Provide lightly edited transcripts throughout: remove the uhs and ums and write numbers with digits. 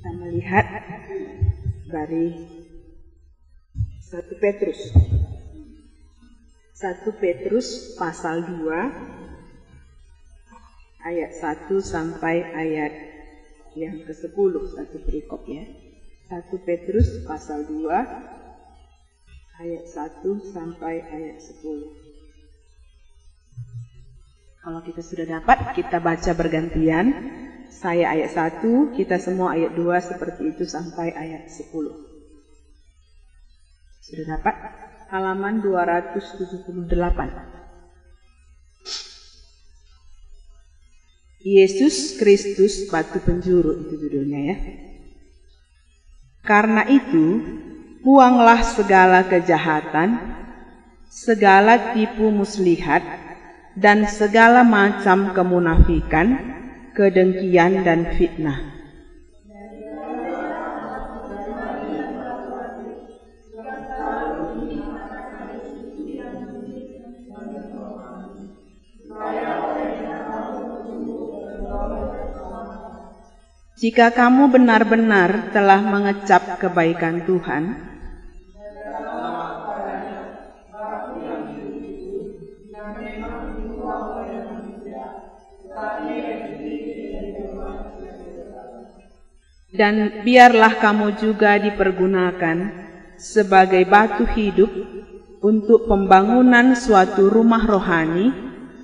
Kita melihat dari 1 Petrus. 1 Petrus pasal 2 ayat 1 sampai ayat yang ke-10, satu perikop ya. 1 Petrus pasal 2 ayat 1 sampai ayat 10. Kalau kita sudah dapat, kita baca bergantian. Saya ayat 1, kita semua ayat 2, seperti itu sampai ayat 10. Sudah dapat? Halaman 278. Yesus Kristus batu penjuru, itu judulnya ya. Karena itu, buanglah segala kejahatan, segala tipu muslihat, dan segala macam kemunafikan, kedengkian dan fitnah. Jika kamu benar-benar telah mengecap kebaikan Tuhan, dan biarlah kamu juga dipergunakan sebagai batu hidup untuk pembangunan suatu rumah rohani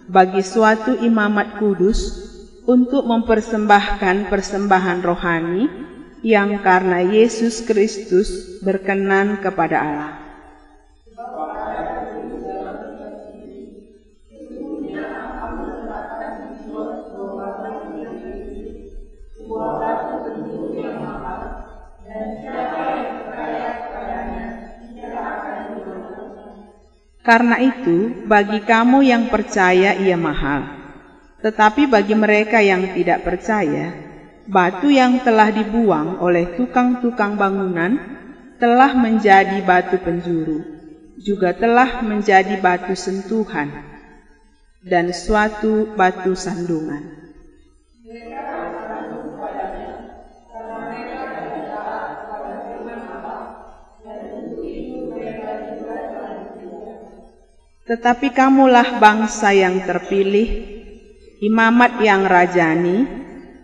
bagi suatu imamat kudus, untuk mempersembahkan persembahan rohani yang karena Yesus Kristus berkenan kepada Allah. Karena itu, bagi kamu yang percaya ia mahal. Tetapi bagi mereka yang tidak percaya, batu yang telah dibuang oleh tukang-tukang bangunan telah menjadi batu penjuru, juga telah menjadi batu sentuhan, dan suatu batu sandungan. Tetapi kamulah bangsa yang terpilih, imamat yang rajani,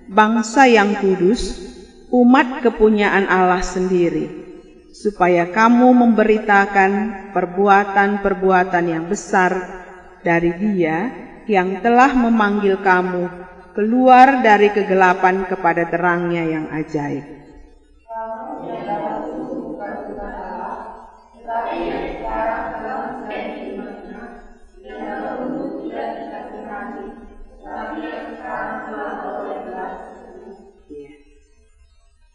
bangsa yang kudus, umat kepunyaan Allah sendiri, supaya kamu memberitakan perbuatan-perbuatan yang besar dari Dia yang telah memanggil kamu keluar dari kegelapan kepada terang-Nya yang ajaib.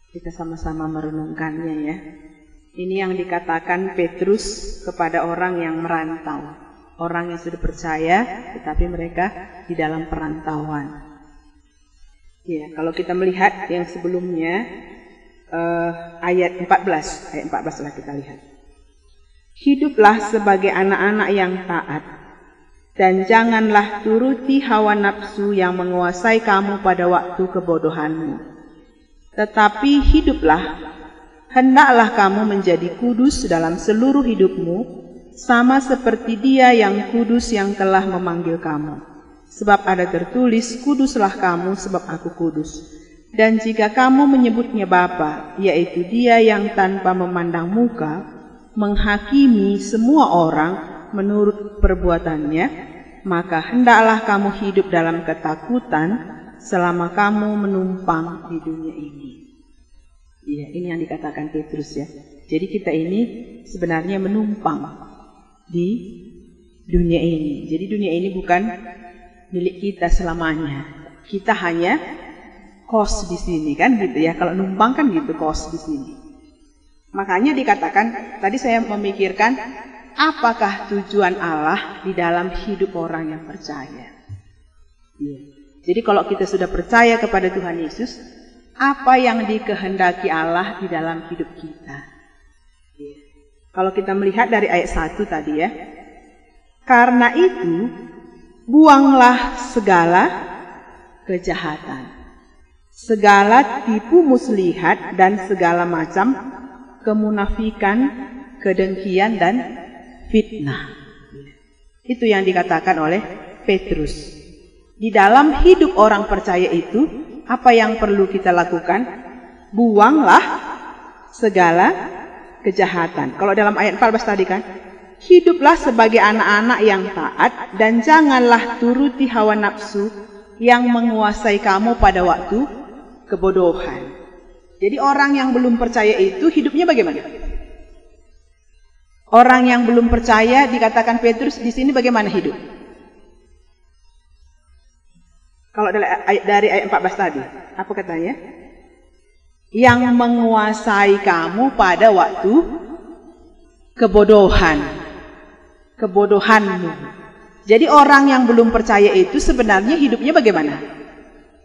Kita sama-sama merenungkannya ya. Ini yang dikatakan Petrus kepada orang yang merantau, orang yang sudah percaya tetapi mereka di dalam perantauan. Ya, kalau kita melihat yang sebelumnya ayat 14 lah kita lihat. Hiduplah sebagai anak-anak yang taat, dan janganlah turuti hawa nafsu yang menguasai kamu pada waktu kebodohanmu. Tetapi hiduplah, hendaklah kamu menjadi kudus dalam seluruh hidupmu, sama seperti Dia yang kudus yang telah memanggil kamu. Sebab ada tertulis, kuduslah kamu sebab aku kudus. Dan jika kamu menyebutnya Bapa, yaitu Dia yang tanpa memandang muka, menghakimi semua orang menurut perbuatannya, maka hendaklah kamu hidup dalam ketakutan selama kamu menumpang di dunia ini. Ya, ini yang dikatakan Petrus ya. Jadi kita ini sebenarnya menumpang di dunia ini. Jadi dunia ini bukan milik kita selamanya. Kita hanya kos di sini kan gitu ya. Kalau numpang kan gitu, kos di sini. Makanya dikatakan, tadi saya memikirkan apakah tujuan Allah di dalam hidup orang yang percaya. Ya. Jadi kalau kita sudah percaya kepada Tuhan Yesus, apa yang dikehendaki Allah di dalam hidup kita? Ya. Kalau kita melihat dari ayat 1 tadi ya, karena itu buanglah segala kejahatan, segala tipu muslihat dan segala macam kemunafikan, kedengkian dan fitnah. Itu yang dikatakan oleh Petrus. Di dalam hidup orang percaya itu, apa yang perlu kita lakukan? Buanglah segala kejahatan. Kalau dalam ayat 14 tadi kan, hiduplah sebagai anak-anak yang taat dan janganlah turuti hawa nafsu yang menguasai kamu pada waktu kebodohan. Jadi orang yang belum percaya itu hidupnya bagaimana? Orang yang belum percaya dikatakan Petrus di sini bagaimana hidup? Kalau dari ayat 14 tadi, apa katanya? Yang menguasai kamu pada waktu kebodohanmu. Jadi orang yang belum percaya itu sebenarnya hidupnya bagaimana?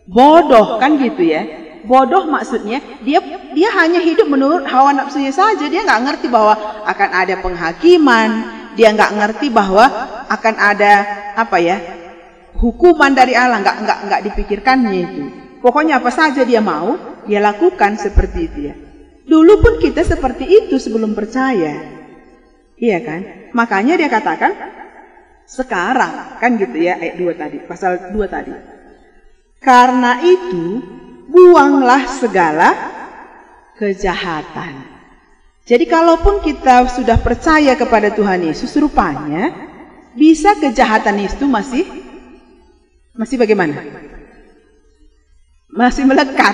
Bodoh kan gitu ya. Bodoh maksudnya dia hanya hidup menurut hawa nafsunya saja. Dia nggak ngerti bahwa akan ada penghakiman. Dia nggak ngerti bahwa akan ada hukuman dari Allah. Nggak dipikirkannya itu. Pokoknya apa saja dia mau, dia lakukan seperti itu ya. Dulu pun kita seperti itu sebelum percaya. Iya kan? Makanya dia katakan sekarang kan gitu ya, ayat 2 tadi, pasal 2 tadi. Karena itu buanglah segala kejahatan. Jadi kalaupun kita sudah percaya kepada Tuhan Yesus, rupanya bisa kejahatan itu masih bagaimana? Masih melekat,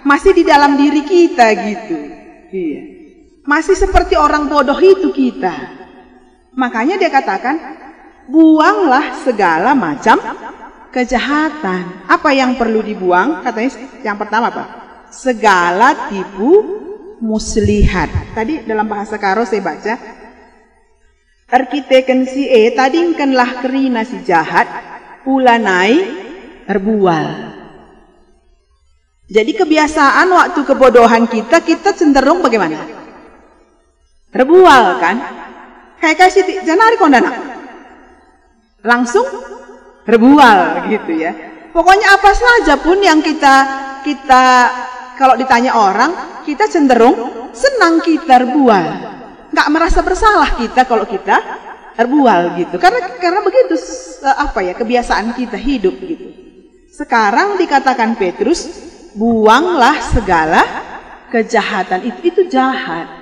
masih di dalam diri kita gitu. Iya. Masih seperti orang bodoh itu kita. Makanya dia katakan, buanglah segala macam kejahatan. Apa yang perlu dibuang? Katanya yang pertama apa? Segala tipu muslihat. Tadi dalam bahasa Karo saya baca, arkiteken si tadingkanlah kerina si jahat, ulanai erbual. Jadi kebiasaan waktu kebodohan kita cenderung bagaimana? Rebual kan? Kayak kasih janari kondana. Langsung rebual gitu ya. Pokoknya apa saja pun yang kita kalau ditanya orang, kita cenderung senang kita rebual. Nggak merasa bersalah kita kalau kita rebual gitu. Karena begitu kebiasaan kita hidup gitu. Sekarang dikatakan Petrus, buanglah segala kejahatan. Itu jahat.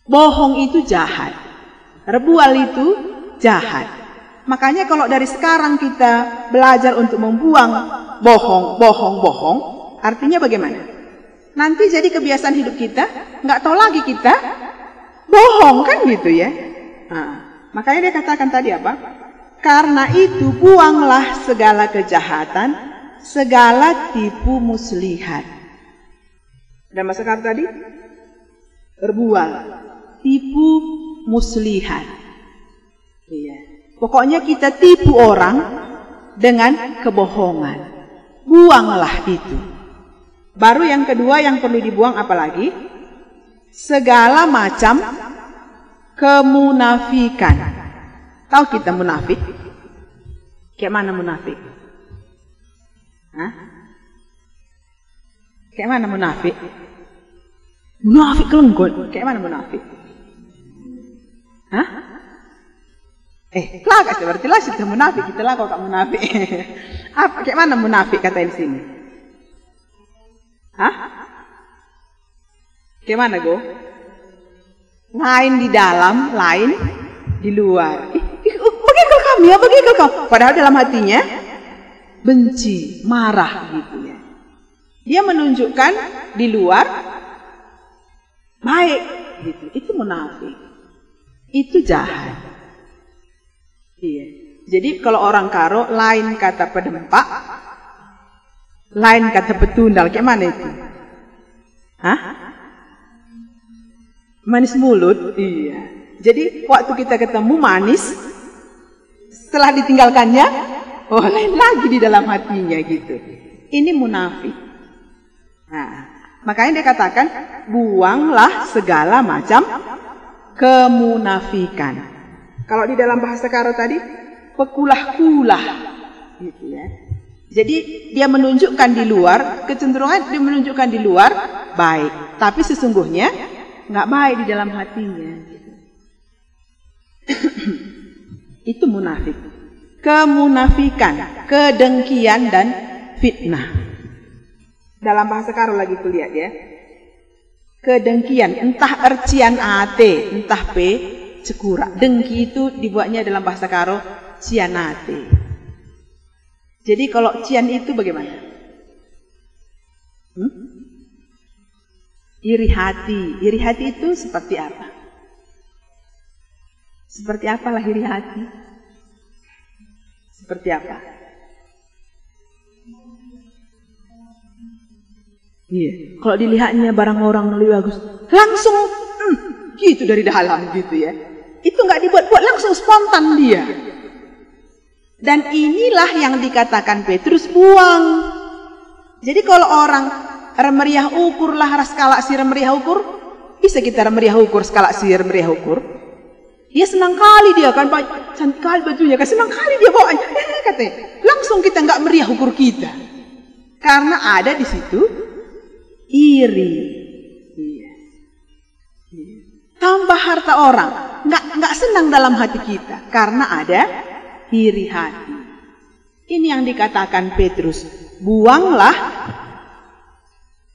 Bohong itu jahat. Rebual itu jahat. Makanya kalau dari sekarang kita belajar untuk membuang bohong, artinya bagaimana? Nanti jadi kebiasaan hidup kita, nggak tahu lagi kita bohong kan gitu ya. Makanya dia katakan tadi apa? Karena itu buanglah segala kejahatan, segala tipu muslihat. Dan masa kata tadi berbual, tipu muslihat. Iya. Pokoknya kita tipu orang dengan kebohongan. Buanglah itu. Baru yang kedua yang perlu dibuang apa lagi? Segala macam kemunafikan. Tahu kita munafik? Kayak mana munafik? Kayak mana munafik? Munafik kelenggot. Kayak mana munafik? Kelak berarti lah kita munafik, kita lah kok munafik. Apa? Kayak mana munafik kata di sini? Kayak mana go? Lain di dalam, lain di luar. Bagaimana kami ya? Bagaimana kau? Padahal dalam hatinya benci, marah gitu ya. Dia menunjukkan di luar baik gitu. Itu munafik. Itu jahat. Iya. Jadi kalau orang Karo lain kata pedempak, lain kata petundal, kayak mana itu? Manis mulut, iya. Jadi waktu kita ketemu manis, setelah ditinggalkannya, lain lagi di dalam hatinya gitu. Ini munafik. Makanya dia katakan, buanglah segala macam kemunafikan. Kalau di dalam bahasa Karo tadi, pekulah-kulah gitu ya. Jadi dia menunjukkan di luar, kecenderungan dia menunjukkan di luar baik, tapi sesungguhnya nggak baik di dalam hatinya. Itu munafik. Kemunafikan, kedengkian dan fitnah. Dalam bahasa karo lagi kulihat ya. Kedengkian, entah ercian ate, entah p cekura. Dengki itu dibuatnya dalam bahasa karo cianate. Jadi kalau cian itu bagaimana? Iri hati. Iri hati itu seperti apa? Seperti apalah iri hati? Seperti apa? Iya. Kalau dilihatnya barang orang lebih bagus, langsung gitu dari dalam gitu ya. Itu nggak dibuat-buat, langsung spontan dia. Dan inilah yang dikatakan Petrus buang. Jadi kalau orang remeriah ukur lah skala si remeriah ukur, bisa kita remeriah ukur skala si remeriah ukur. Dia senang kali dia kan, cantik kali bajunya, kan senang kali dia bawanya. Katanya, langsung kita nggak meriah ukur kita, karena ada di situ iri. Iya. Tambah harta orang, nggak senang dalam hati kita, karena ada iri hati. Ini yang dikatakan Petrus, buanglah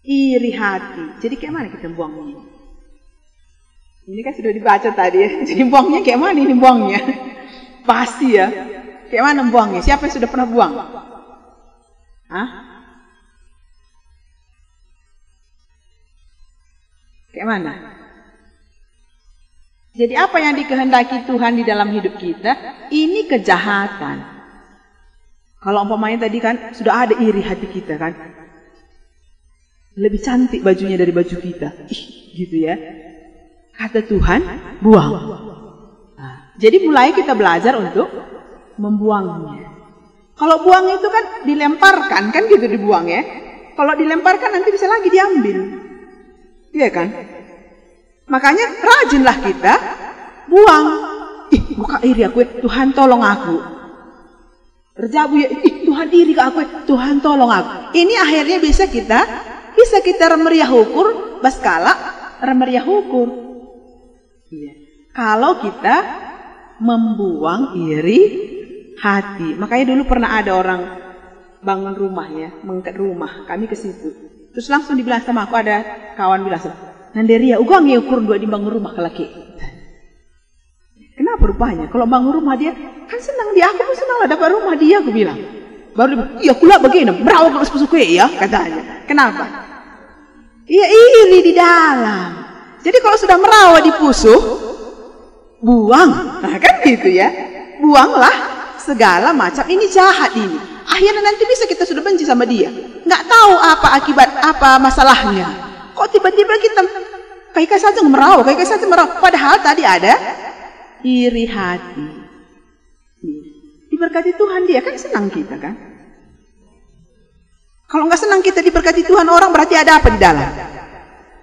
iri hati. Jadi kayak mana kita buangnya? Ini kan sudah dibaca tadi ya. Jadi buangnya kayak mana ini buangnya? Pasti ya. Kayak mana buangnya? Siapa yang sudah pernah buang? Hah? Kayak mana? Jadi apa yang dikehendaki Tuhan di dalam hidup kita? Ini kejahatan. Kalau umpamanya tadi kan sudah ada iri hati kita kan. Lebih cantik bajunya dari baju kita. Gitu ya. Kata Tuhan, buang. Nah, jadi mulai kita belajar untuk membuangnya. Kalau buang itu kan dilemparkan, kan gitu dibuang ya. Kalau dilemparkan nanti bisa lagi diambil. Iya kan? Makanya rajinlah kita buang. Buka iri aku, Tuhan tolong aku. Rejabu ya, Tuhan iri ke aku, Tuhan tolong aku. Ini akhirnya bisa kita remeriah ukur, baskala remeriah ukur. Iya. Kalau kita membuang iri hati. Makanya dulu pernah ada orang bangun rumah ya, mengangkat rumah, kami ke situ. Terus langsung dibilang sama aku, ada kawan bilang, Nanderia, ugang ya ukur dua di bangun rumah ke laki. Kenapa rupanya? Kalau bangun rumah dia, kan senang dia, aku pun senang lah dapat rumah dia, aku bilang. Baru dia bilang, iya kulah begini, berawak kalau sepusuk ya, katanya. Kenapa? Iya iri di dalam. Jadi kalau sudah merawat di pusuh, buang. Nah kan gitu ya. Buanglah segala macam, ini jahat ini. Akhirnya nanti bisa kita sudah benci sama dia. Nggak tahu apa akibat, apa masalahnya. Kok tiba-tiba kita kayak saja merawat, kayak saja merawat. Padahal tadi ada iri hati. Diberkati Tuhan dia, kan senang kita kan. Kalau nggak senang kita diberkati Tuhan orang, berarti ada apa di dalam?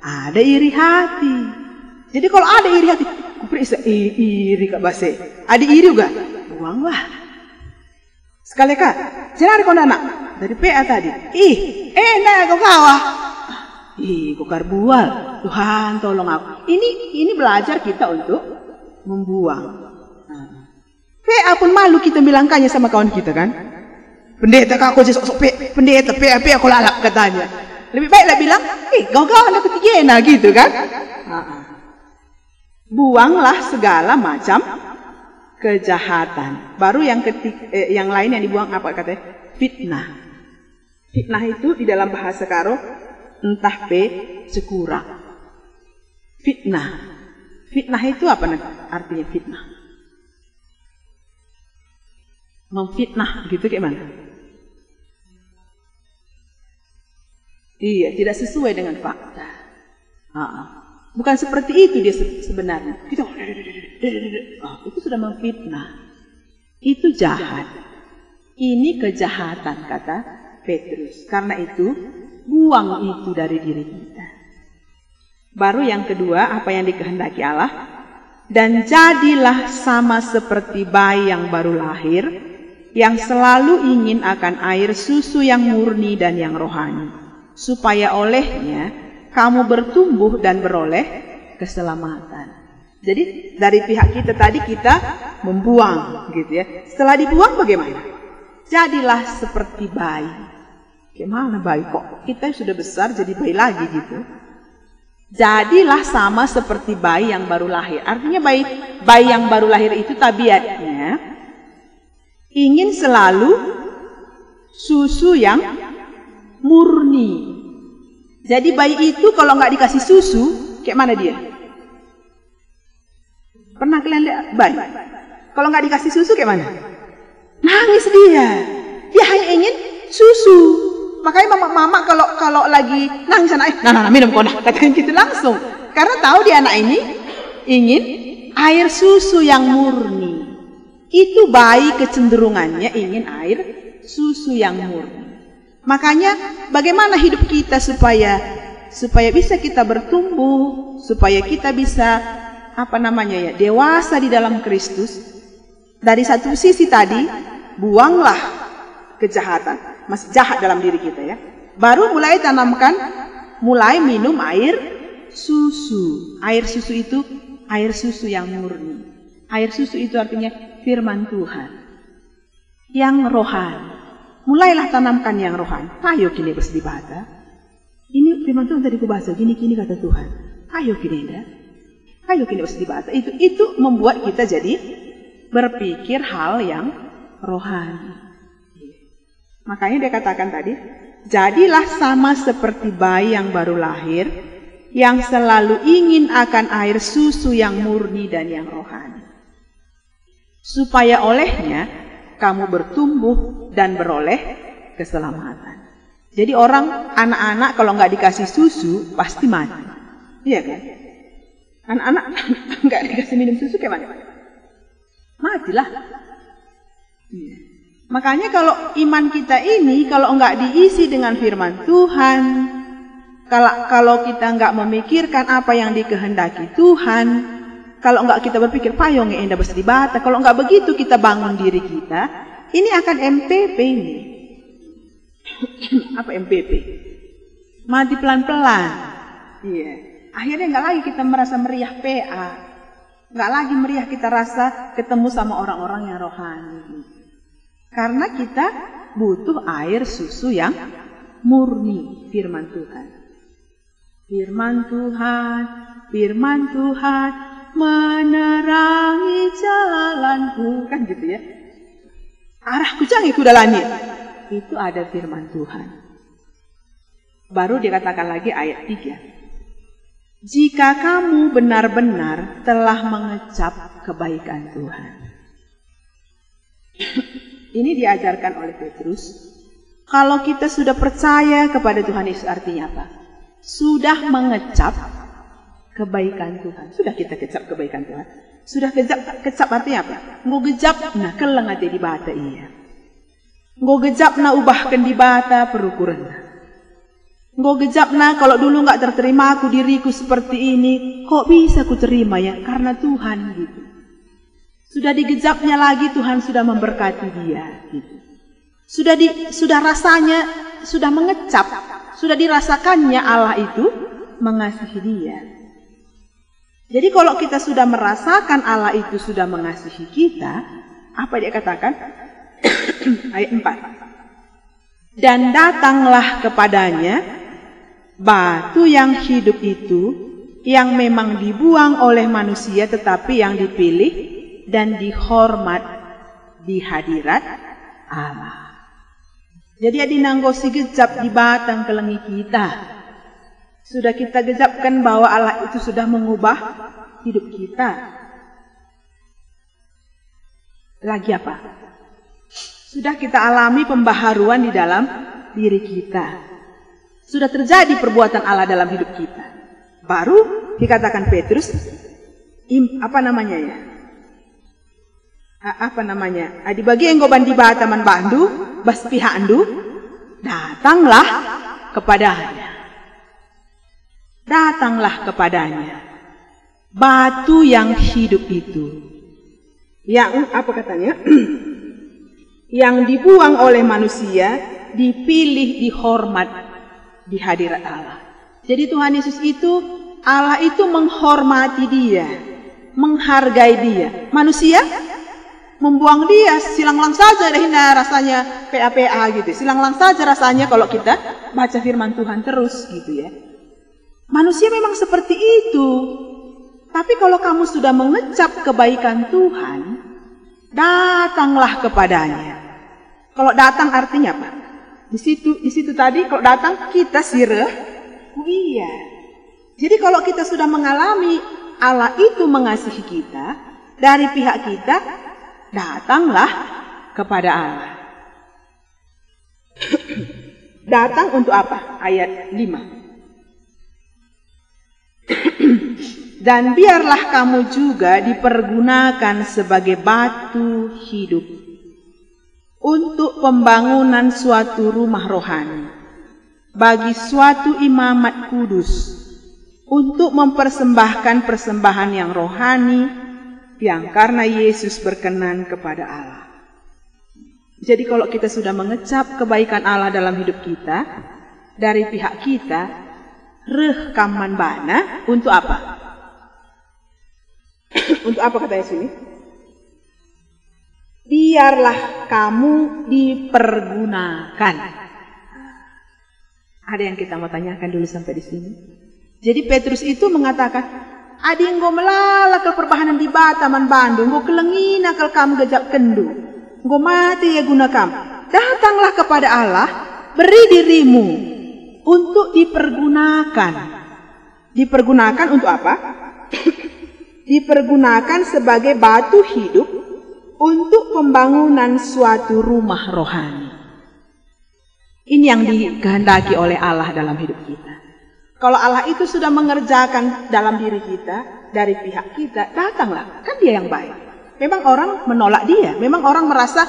Ada iri hati. Jadi kalau ada iri hati, kuperiksa, iri kak base. Ada iri juga, buanglah. Sekali kak, senang kau anak dari PA tadi. Enak kau kawah. Kau karbual. Tuhan tolong aku. Ini belajar kita untuk membuang. PA pun malu kita bilangkannya sama kawan kita kan. Pendeta kak aku sok pendeta PA aku lalap katanya. Lebih baiklah bilang, kau aku tigena gitu kan. Buanglah segala macam kejahatan. Baru yang yang lain yang dibuang apa katanya? Fitnah. Fitnah itu di dalam bahasa karo entah pe sekura. Fitnah. Fitnah itu apa artinya fitnah? Memfitnah gitu kayak mana? Iya, tidak sesuai dengan fakta. Bukan seperti itu dia sebenarnya. Itu sudah memfitnah. Itu jahat. Ini kejahatan kata Petrus. Karena itu buang itu dari diri kita. Baru yang kedua, apa yang dikehendaki Allah. Dan jadilah sama seperti bayi yang baru lahir, yang selalu ingin akan air susu yang murni dan yang rohani, supaya olehnya kamu bertumbuh dan beroleh keselamatan. Jadi dari pihak kita tadi kita membuang gitu ya. Setelah dibuang bagaimana? Jadilah seperti bayi. Gimana bayi kok? Kita sudah besar jadi bayi lagi gitu. Jadilah sama seperti bayi yang baru lahir. Artinya bayi yang baru lahir itu tabiatnya ingin selalu susu yang murni. Jadi bayi itu kalau nggak dikasih susu, kayak mana dia? Pernah kalian lihat bayi? Kalau nggak dikasih susu kayak mana? Nangis dia. Dia hanya ingin susu. Makanya mama kalau lagi nangis anak, nah minum kau dah, katakan gitu langsung. Karena tahu dia anak ini ingin air susu yang murni. Itu bayi kecenderungannya ingin air susu yang murni. Makanya bagaimana hidup kita supaya bisa kita bertumbuh, supaya kita bisa dewasa di dalam Kristus. Dari satu sisi tadi, buanglah kejahatan, masih jahat dalam diri kita ya. Baru mulai tanamkan, mulai minum air susu. Air susu itu air susu yang murni. Air susu itu artinya firman Tuhan yang rohani. Mulailah tanamkan yang rohani. Ayo kini bersdibata. Ini firman Tuhan tadi kubaca, gini kata Tuhan. Ayo kini dah. Ayo kini bersdibata. Itu membuat kita jadi berpikir hal yang rohani. Makanya dia katakan tadi, jadilah sama seperti bayi yang baru lahir, yang selalu ingin akan air susu yang murni dan yang rohani, supaya olehnya kamu bertumbuh dan beroleh keselamatan. Jadi anak-anak kalau nggak dikasih susu pasti mati, iya kan? Anak-anak nggak dikasih minum susu kayak mana? Matilah. Iya. Makanya kalau iman kita ini kalau nggak diisi dengan firman Tuhan, kalau kita nggak memikirkan apa yang dikehendaki Tuhan, kalau nggak kita berpikir payung yang indah bersdibata, kalau nggak begitu kita bangun diri kita, ini akan MPP ini. Apa MPP? Mati pelan-pelan. Iya. Akhirnya nggak lagi kita merasa meriah PA, nggak lagi meriah kita rasa ketemu sama orang-orang yang rohani. Karena kita butuh air susu yang murni, firman Tuhan. Firman Tuhan, firman Tuhan menerangi jalanku, kan gitu ya. Arahku jangan kuda langit. Itu ada firman Tuhan. Baru dikatakan lagi ayat 3. Jika kamu benar-benar telah mengecap kebaikan Tuhan. Ini diajarkan oleh Petrus. Kalau kita sudah percaya kepada Tuhan Yesus, artinya apa? Sudah mengecap kebaikan Tuhan. Sudah kita kecap kebaikan Tuhan. Sudah kecap artinya apa? Ngo gejap na keleng ate di bata iya. Ngo gejap na ubahkan di bata perukuran. Ngo gejap na kalau dulu nggak terterima aku diriku seperti ini, kok bisa ku terima ya? Karena Tuhan gitu. Sudah digejapnya lagi Tuhan sudah memberkati dia gitu. Sudah rasanya, sudah mengecap, sudah dirasakannya Allah itu mengasihi dia. Jadi kalau kita sudah merasakan Allah itu sudah mengasihi kita, apa dia katakan? Ayat 4. Dan datanglah kepadanya batu yang hidup itu, yang memang dibuang oleh manusia tetapi yang dipilih dan dihormat di hadirat Allah. Jadi adinanggosi gejap di batang kelengi kita. Sudah kita gejapkan bahwa Allah itu sudah mengubah hidup kita. Lagi apa? Sudah kita alami pembaharuan di dalam diri kita. Sudah terjadi perbuatan Allah dalam hidup kita. Baru dikatakan Petrus, di bagi enggo bandi bataman bandu bas pihandu, datanglah kepadanya. Datanglah kepadanya batu yang hidup itu, yang apa katanya? yang dibuang oleh manusia, dipilih, dihormat di hadirat Allah. Jadi Tuhan Yesus itu, Allah itu menghormati dia, menghargai dia. Manusia membuang dia, silanglang saja dah rasanya PA gitu. Silanglang saja rasanya kalau kita baca firman Tuhan terus gitu ya. Manusia memang seperti itu. Tapi kalau kamu sudah mengecap kebaikan Tuhan, datanglah kepadanya. Kalau datang artinya apa? Di situ tadi kalau datang kita sirah. Oh iya. Jadi kalau kita sudah mengalami Allah itu mengasihi kita dari pihak kita, datanglah kepada Allah. Datang untuk apa? Ayat 5. Dan biarlah kamu juga dipergunakan sebagai batu hidup untuk pembangunan suatu rumah rohani, bagi suatu imamat kudus, untuk mempersembahkan persembahan yang rohani, yang karena Yesus berkenan kepada Allah. Jadi kalau kita sudah mengecap kebaikan Allah dalam hidup kita, dari pihak kita, rekaman bana, untuk apa? Untuk apa katanya sini? Biarlah kamu dipergunakan. Ada yang kita mau tanyakan dulu sampai di sini. Jadi Petrus itu mengatakan, adi engkau melala ke perbahanan di Bataman Bandung, engkau kelengina kel kamu gejap kendu, engkau mati ya guna kamu. Datanglah kepada Allah, beri dirimu untuk dipergunakan. Dipergunakan untuk apa? Dipergunakan sebagai batu hidup untuk pembangunan suatu rumah rohani. Ini yang dikehendaki oleh Allah dalam hidup kita. Kalau Allah itu sudah mengerjakan dalam diri kita, dari pihak kita, datanglah. Kan dia yang baik. Memang orang menolak dia. Memang orang merasa,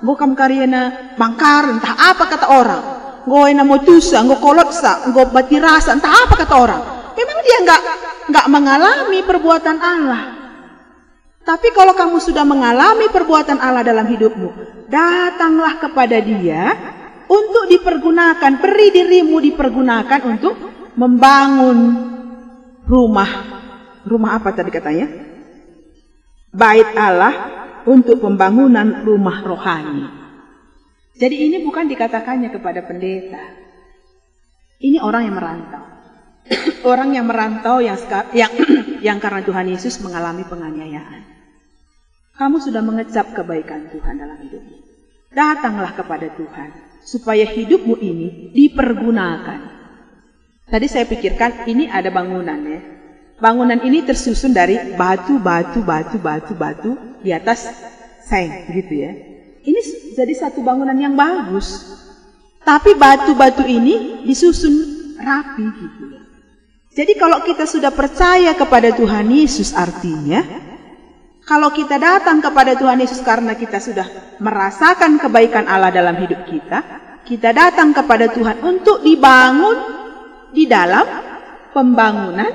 ngokam karyana bangkar, entah apa kata orang. Ngoena motusa, ngokolotsa, ngobatirasa, entah apa kata orang. Memang dia nggak mengalami perbuatan Allah. Tapi kalau kamu sudah mengalami perbuatan Allah dalam hidupmu, datanglah kepada dia untuk dipergunakan, beri dirimu dipergunakan untuk membangun rumah apa tadi katanya? Bait Allah untuk pembangunan rumah rohani. Jadi ini bukan dikatakannya kepada pendeta. Ini orang yang merantau. Orang yang merantau yang karena Tuhan Yesus mengalami penganiayaan. Kamu sudah mengecap kebaikan Tuhan dalam hidupmu. Datanglah kepada Tuhan supaya hidupmu ini dipergunakan. Tadi saya pikirkan ini ada bangunan ya. Bangunan ini tersusun dari batu di atas seng gitu ya. Ini jadi satu bangunan yang bagus. Tapi batu-batu ini disusun rapi gitu ya. Jadi kalau kita sudah percaya kepada Tuhan Yesus artinya, kalau kita datang kepada Tuhan Yesus karena kita sudah merasakan kebaikan Allah dalam hidup kita, kita datang kepada Tuhan untuk dibangun di dalam pembangunan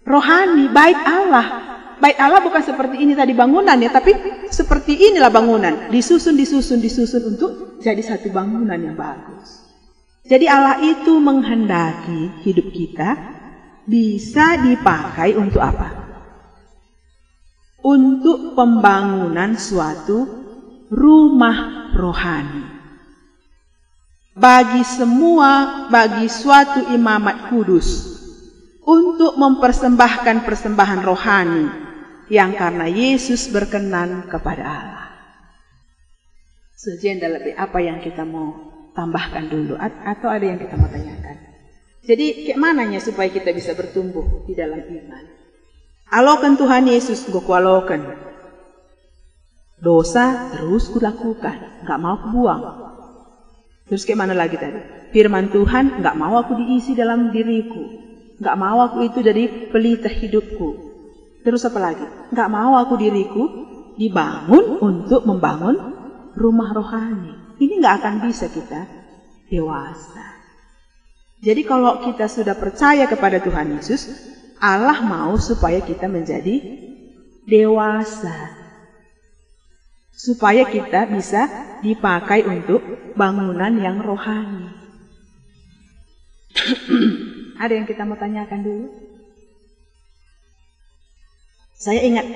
rohani, bait Allah. Bait Allah bukan seperti ini tadi bangunan ya, tapi seperti inilah bangunan. Disusun untuk jadi satu bangunan yang bagus. Jadi Allah itu menghendaki hidup kita bisa dipakai untuk apa? Untuk pembangunan suatu rumah rohani. Bagi suatu imamat kudus. Untuk mempersembahkan persembahan rohani yang karena Yesus berkenan kepada Allah. Sejendak lebih apa yang kita mau tambahkan dulu atau ada yang kita mau tanyakan? Jadi kayak mananya supaya kita bisa bertumbuh di dalam iman? Alokan Tuhan Yesus gue kualokan. Dosa terus kulakukan, nggak mau kubuang. Terus kayak mana lagi tadi? Firman Tuhan nggak mau aku diisi dalam diriku. Nggak mau aku itu dari pelita hidupku. Terus apa lagi? Nggak mau aku diriku dibangun untuk membangun rumah rohani. Ini nggak akan bisa kita dewasa. Jadi kalau kita sudah percaya kepada Tuhan Yesus, Allah mau supaya kita menjadi dewasa. supaya kita bisa dipakai untuk bangunan yang rohani. Ada yang kita mau tanyakan dulu? Saya ingat,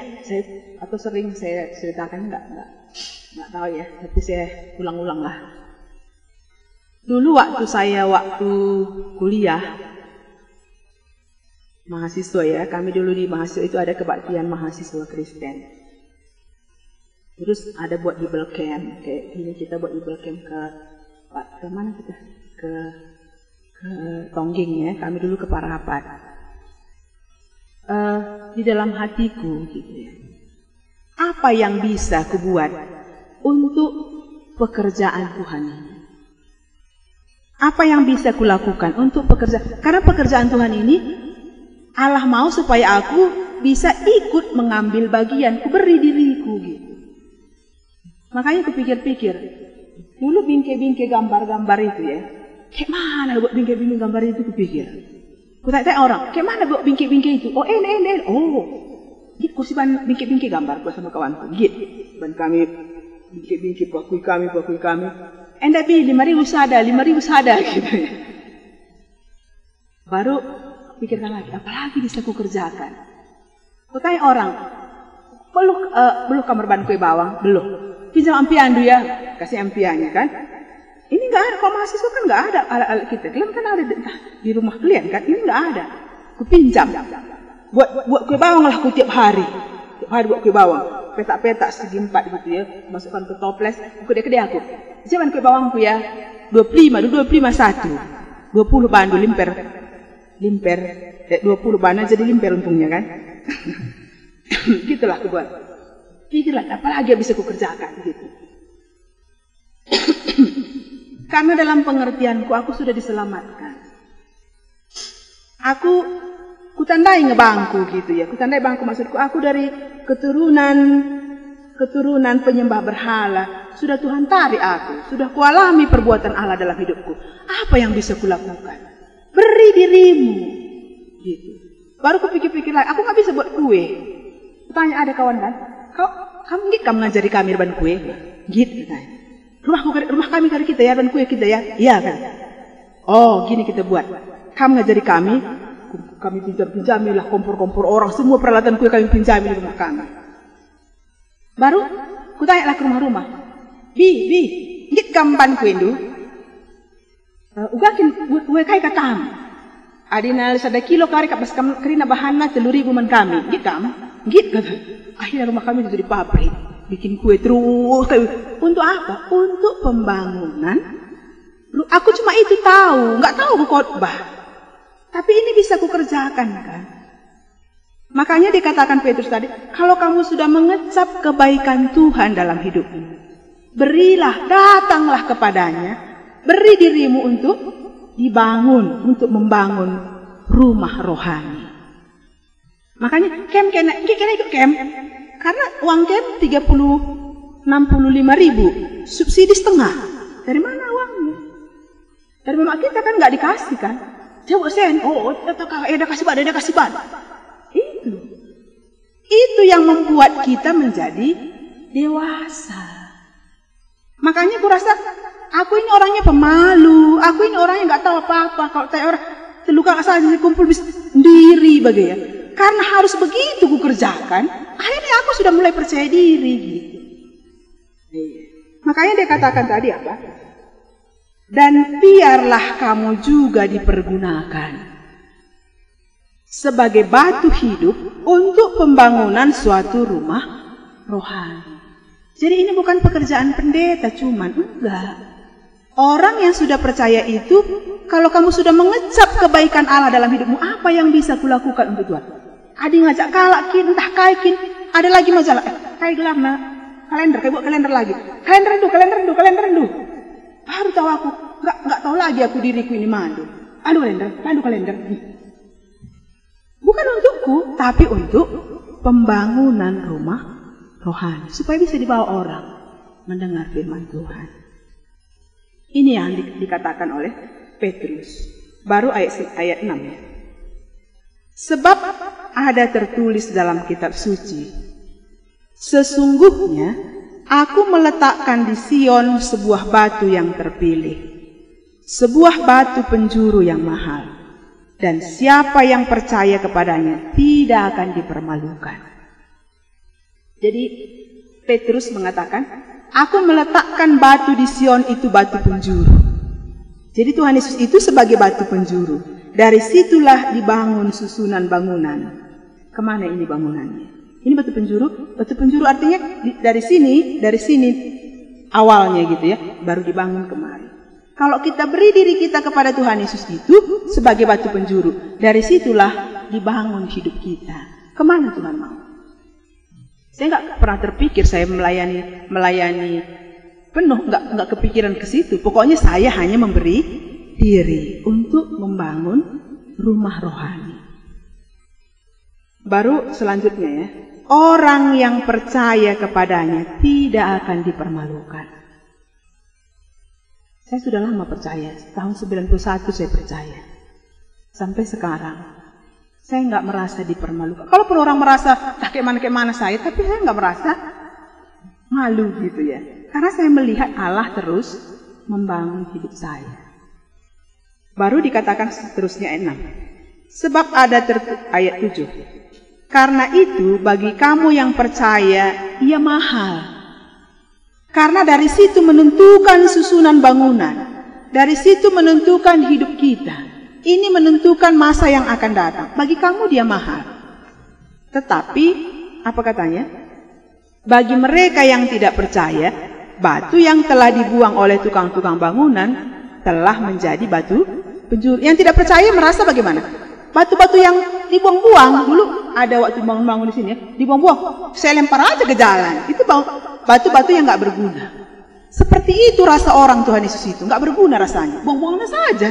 atau sering saya ceritakan, nggak tahu ya, tapi saya ulang-ulang lah. Dulu waktu kuliah, mahasiswa ya, kami dulu di mahasiswa itu ada kebaktian mahasiswa Kristen. Terus ada buat Bible Camp, kayak gini kita buat Bible Camp ke mana kita? Ke Tongging ya, kami dulu ke Parapat. Di dalam hatiku gitu ya, apa yang bisa kubuat untuk pekerjaan Tuhan ini? Apa yang bisa kulakukan untuk pekerjaan? Karena pekerjaan Tuhan ini Allah mau supaya aku bisa ikut mengambil bagian, kuberi diriku gitu. Makanya kupikir-pikir, dulu bingkai-bingkai gambar-gambar itu ya, kayak mana buat bingkai-bingkai gambar itu kupikir. Kutanya orang, kayak mana buat bingkai-bingkai itu? Oh, gitu kursi ban bingkai-bingkai gambar gua sama kawanku, gitu. Ban kami bingkai-bingkai bakui kami. Enda bi 5.000 sada gitu ya. Baru pikirkan lagi, apalagi bisa kukerjakan. Kutanya orang, belum kamar ban kue bawang, belum. Pinjam ampian dulu ya, kasih ampiannya kan. Ini nggak ada, kalau mahasiswa kan nggak ada alat-alat kita. Kalian kan ada di rumah kalian kan, ini nggak ada. Kupinjam, buat kue bawang lah tiap hari buat kue bawang. Petak-petak segi 4 gitu ya, masukkan ke toples, kede-kede aku. Jangan kue bawangku ya, 25 1, 20 bandu limper, 20 bana jadi limper untungnya kan. Gitulah aku buat. Pikirlah, apalagi yang bisa kukerjakan gitu. Karena dalam pengertianku aku sudah diselamatkan. Kutandai ngebangku gitu ya. Kutandai bangku maksudku aku dari keturunan penyembah berhala. Sudah Tuhan tarik aku. Sudah kualami perbuatan Allah dalam hidupku. Apa yang bisa kulakukan? Beri dirimu. Gitu. Baru kupikir-pikir lagi. Aku gak bisa buat kue. Tanya ada kawan kan. Kamu ngajari kami ban kue? Gitu kan. Rumah kami kali kita ya, ban kue kita ya. Iya kan. Oh gini kita buat. Kamu ngajari kami pinjami lah kompor-kompor orang, semua peralatan kue kami pinjami di rumah kami. Baru kutanya lah ke rumah-rumah. Bi, ngit kampan kue itu. Ugakin kue kai katam. Adina 1 kilo kari kapas kerina bahanna 3.000 man kami. Ngit kam? Ngit kata. Akhirnya rumah kami jadi pabrik. Bikin kue terus. Untuk apa? Untuk pembangunan. Aku cuma itu tahu, nggak tahu khotbah. Tapi ini bisa kukerjakan kan. Makanya dikatakan Petrus tadi, kalau kamu sudah mengecap kebaikan Tuhan dalam hidupmu, berilah, datanglah kepadanya, beri dirimu untuk dibangun, untuk membangun rumah rohani. Makanya kena ikut camp. Karena uang camp 65.000, subsidi setengah. Dari mana uangnya? Dari mama kita kan nggak dikasih kan? Coba sen, ada kasih ban. Itu yang membuat kita menjadi dewasa. Makanya aku rasa aku ini orangnya pemalu, aku ini orangnya nggak tahu apa-apa. Kalau tanya orang terluka saja kumpul bisa sendiri bagaimana? Karena harus begitu ku kerjakan, akhirnya aku sudah mulai percaya diri gitu. Makanya dia katakan tadi apa? Dan biarlah kamu juga dipergunakan sebagai batu hidup untuk pembangunan suatu rumah rohani. Jadi ini bukan pekerjaan pendeta cuman, enggak. Orang yang sudah percaya itu, kalau kamu sudah mengecap kebaikan Allah dalam hidupmu, apa yang bisa kulakukan untuk Tuhan? Ada ngajak kalakin, entah kaikin, ada lagi masalah. Kayak gelarna kalender, kayak buat kalender lagi. Kalender rendu. Baru tahu aku, nggak tahu lagi aku diriku ini mandu. Aduh kalender. Bukan untukku, tapi untuk pembangunan rumah rohani supaya bisa dibawa orang mendengar firman Tuhan. Ini yang dikatakan oleh Petrus. Baru ayat 6 ya. Sebab ada tertulis dalam kitab suci, sesungguhnya Aku meletakkan di Sion sebuah batu yang terpilih, sebuah batu penjuru yang mahal, dan siapa yang percaya kepadanya tidak akan dipermalukan. Jadi Petrus mengatakan, aku meletakkan batu di Sion itu batu penjuru. Jadi Tuhan Yesus itu sebagai batu penjuru. Dari situlah dibangun susunan bangunan. Kemana ini bangunannya? Ini batu penjuru. Batu penjuru artinya dari sini awalnya gitu ya, baru dibangun kemari. Kalau kita beri diri kita kepada Tuhan Yesus itu sebagai batu penjuru, dari situlah dibangun hidup kita. Kemana Tuhan mau? Saya nggak pernah terpikir saya melayani penuh, nggak kepikiran ke situ. Pokoknya saya hanya memberi diri untuk membangun rumah rohani. Baru selanjutnya ya, orang yang percaya kepadanya tidak akan dipermalukan. Saya sudah lama percaya, tahun 91 saya percaya. Sampai sekarang saya nggak merasa dipermalukan. Kalaupun orang merasa kayak mana saya, tapi saya nggak merasa malu gitu ya. Karena saya melihat Allah terus membangun hidup saya. Baru dikatakan seterusnya ayat 6. Sebab ada ayat 7. Karena itu bagi kamu yang percaya ia mahal. Karena dari situ menentukan susunan bangunan. Dari situ menentukan hidup kita. Ini menentukan masa yang akan datang. Bagi kamu dia mahal. Tetapi, apa katanya? Bagi mereka yang tidak percaya, batu yang telah dibuang oleh tukang-tukang bangunan telah menjadi batu penjuru. Yang tidak percaya merasa bagaimana? Batu-batu yang dibuang-buang. Dulu ada waktu bangun-bangun di sini ya, dibuang-buang. Saya lempar aja ke jalan. Itu batu-batu yang nggak berguna. Seperti itu rasa orang Tuhan Yesus itu. Nggak berguna rasanya. Buang-buangnya saja.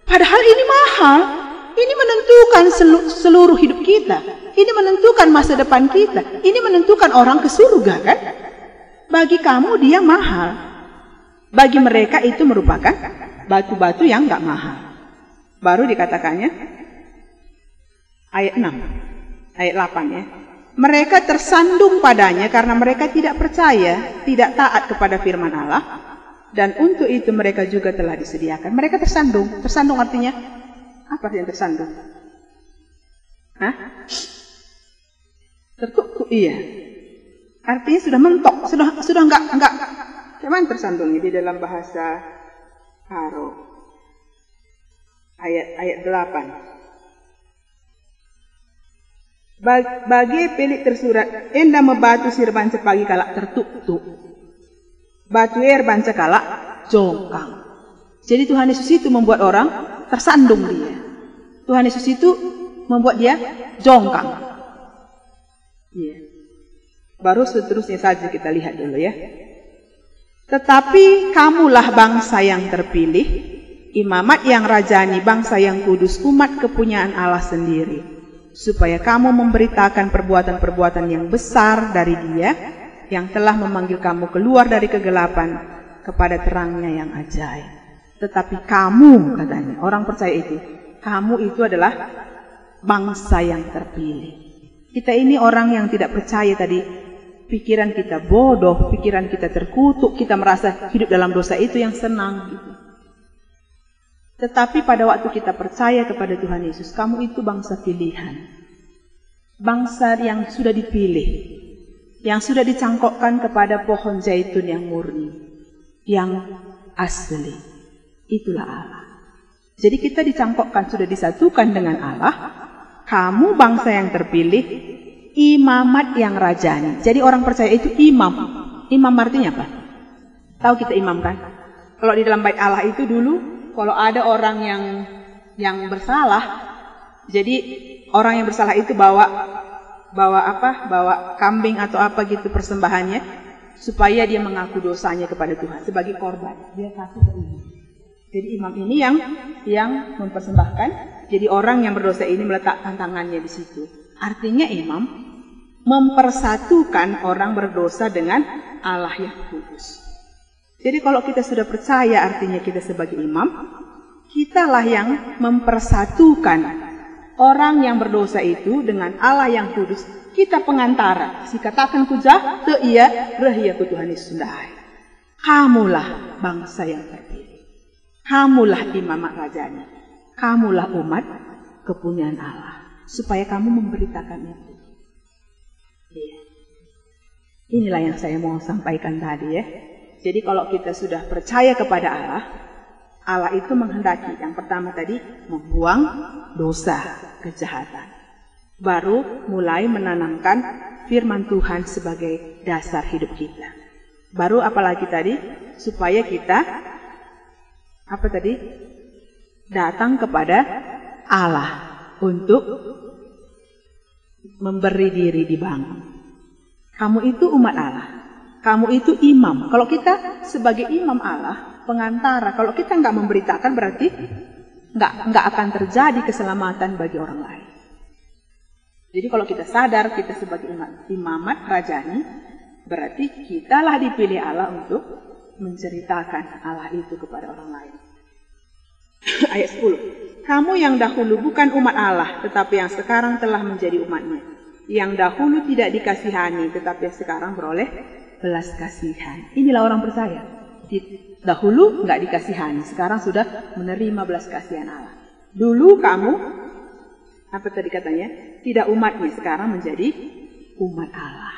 Padahal ini mahal, ini menentukan seluruh hidup kita. Ini menentukan masa depan kita. Ini menentukan orang ke surga kan? Bagi kamu dia mahal. Bagi mereka itu merupakan batu-batu yang gak mahal. Baru dikatakannya ayat 6, ayat 8 ya. Mereka tersandung padanya karena mereka tidak percaya, tidak taat kepada firman Allah. Dan untuk itu mereka juga telah disediakan. Mereka tersandung. Tersandung artinya apa yang tersandung? Hah? Tertukuk, iya. Artinya sudah mentok, sudah enggak. Cuman tersandungnya di dalam bahasa Haro. Ayat 8. Bagi pelik tersurat, enda membatu sirban sepagi kalak tertuktuk. Batu air banca kalak jongkang. Jadi Tuhan Yesus itu membuat orang tersandung dia. Tuhan Yesus itu membuat dia jongkang. Iya. Baru seterusnya saja kita lihat dulu ya. Tetapi kamulah bangsa yang terpilih, imamat yang rajani, bangsa yang kudus, umat kepunyaan Allah sendiri, supaya kamu memberitakan perbuatan-perbuatan yang besar dari Dia yang telah memanggil kamu keluar dari kegelapan kepada terangnya yang ajaib. Tetapi kamu, katanya, orang percaya itu, kamu itu adalah bangsa yang terpilih. Kita ini orang yang tidak percaya tadi, pikiran kita bodoh, pikiran kita terkutuk, kita merasa hidup dalam dosa itu yang senang. Gitu. Tetapi pada waktu kita percaya kepada Tuhan Yesus, kamu itu bangsa pilihan. Bangsa yang sudah dipilih. Yang sudah dicangkokkan kepada pohon zaitun yang murni, yang asli. Itulah Allah. Jadi kita dicangkokkan, sudah disatukan dengan Allah. Kamu bangsa yang terpilih, imamat yang rajani. Jadi orang percaya itu imam. Imam artinya apa? Tahu kita imam kan? Kalau di dalam bait Allah itu dulu, kalau ada orang yang bersalah, jadi orang yang bersalah itu bawa kambing atau apa gitu persembahannya supaya dia mengaku dosanya kepada Tuhan sebagai korban. Dia kasih ke imam. Jadi imam ini yang mempersembahkan. Jadi orang yang berdosa ini meletakkan tangannya di situ. Artinya imam mempersatukan orang berdosa dengan Allah yang kudus. Jadi kalau kita sudah percaya, artinya kita sebagai imam, kitalah yang mempersatukan orang yang berdosa itu dengan Allah yang kudus, kita pengantara. Si katakan kujah, te iya, rahia ku Tuhan Yesus sundai. Kamulah bangsa yang terpilih. Kamulah imamat rajanya. Kamulah umat kepunyaan Allah. Supaya kamu memberitakan itu. Iya. Inilah yang saya mau sampaikan tadi ya. Jadi kalau kita sudah percaya kepada Allah, Allah itu menghendaki yang pertama tadi membuang dosa, kejahatan. Baru mulai menanamkan firman Tuhan sebagai dasar hidup kita. Baru apalagi tadi? Supaya kita datang kepada Allah untuk memberi diri dibangun. Kamu itu umat Allah. Kamu itu imam. Kalau kita sebagai imam Allah, pengantara, kalau kita nggak memberitakan berarti nggak akan terjadi keselamatan bagi orang lain. Jadi kalau kita sadar kita sebagai imamat rajani, berarti kitalah dipilih Allah untuk menceritakan Allah itu kepada orang lain. Ayat 10. Kamu yang dahulu bukan umat Allah, tetapi yang sekarang telah menjadi umatnya. Yang dahulu tidak dikasihani, tetapi yang sekarang beroleh belas kasihan. Inilah orang percaya. Dahulu nggak dikasihani, sekarang sudah menerima belas kasihan Allah. Dulu kamu, apa tadi katanya? Tidak umatnya, sekarang menjadi umat Allah.